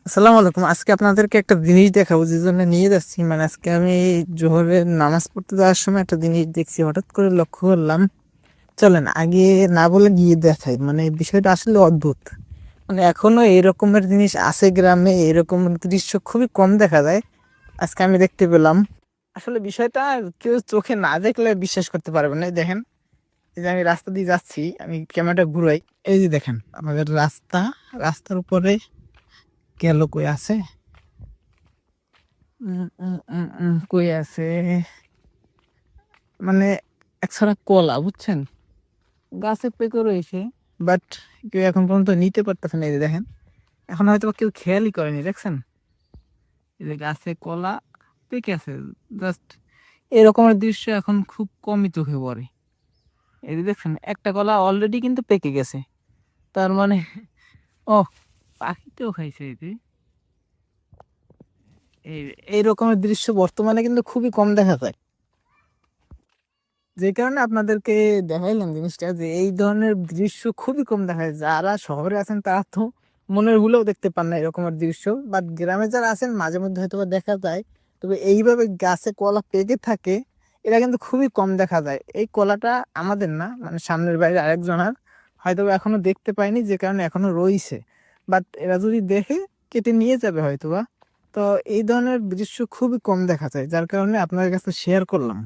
আসসালামু আলাইকুম। আজকে আপনাদেরকে একটা জিনিস দেখাবো, যে জন্য নিয়ে যাচ্ছি। মানে আজকে আমি জোহরের নামাজ পড়তে যাওয়ার সময় একটা জিনিস দেখছি, হঠাৎ করে লক্ষ্য করলাম। চলেন আগে না বলে গিয়ে দেখাই। মানে বিষয়টা আসলে অদ্ভুত। মানে এখনো এরকমের জিনিস আছে গ্রামে, এরকম দৃশ্য খুবই কম দেখা যায়। আজকে আমি দেখতে পেলাম। আসলে বিষয়টা কেউ চোখে না দেখলে বিশ্বাস করতে পারবে না। এই দেখেন, এই যে আমি রাস্তা দিয়ে যাচ্ছি, আমি ক্যামেরাটা ঘুরাই। এই যে দেখেন আমাদের রাস্তা, রাস্তার উপরে গেল কই আছে, কই আছে, মানে একছড়া কলা, বুঝছেন, গাছে পেকে রয়েছে। বাট কেউ এখন পর্যন্ত নিতে পারতেছে না। এই যে দেখেন, এখন হয়তো বা কেউ খেয়ালই করেনি, দেখছেন। এই যে গাছে কলা পেকে আছে, জাস্ট এরকমের দৃশ্য এখন খুব কমই চোখে পড়ে। এই যে দেখছেন, একটা কলা অলরেডি কিন্তু পেকে গেছে। তার মানে ও, পাখিতেও খাইছে। এই যে এই এই রকমের দৃশ্য বর্তমানে কিন্তু খুবই কম দেখা যায়। যে কারণে আপনাদেরকে দেখাইলাম জিনিসটা, যে এই ধরনের দৃশ্য খুবই কম দেখা যায়। যারা শহরে আছেন তারা তো মনের ভুলেও দেখতে পান না এরকমের দৃশ্য, বাট গ্রামে যারা আছেন মাঝে মধ্যে হয়তো বা দেখা যায়। তবে এইভাবে গাছে কলা পেকে থাকে, এটা কিন্তু খুবই কম দেখা যায়। এই কলাটা আমাদের না, মানে সামনের বাইরে আরেকজনের, হয়তো বা এখনো দেখতে পাইনি, যে কারণে এখনো রইছে। বাট এরা যদি দেখে কেটে নিয়ে যাবে হয়তোবা। তো এই ধরনের দৃশ্য খুবই কম দেখা যায়, যার কারণে আপনার কাছে শেয়ার করলাম।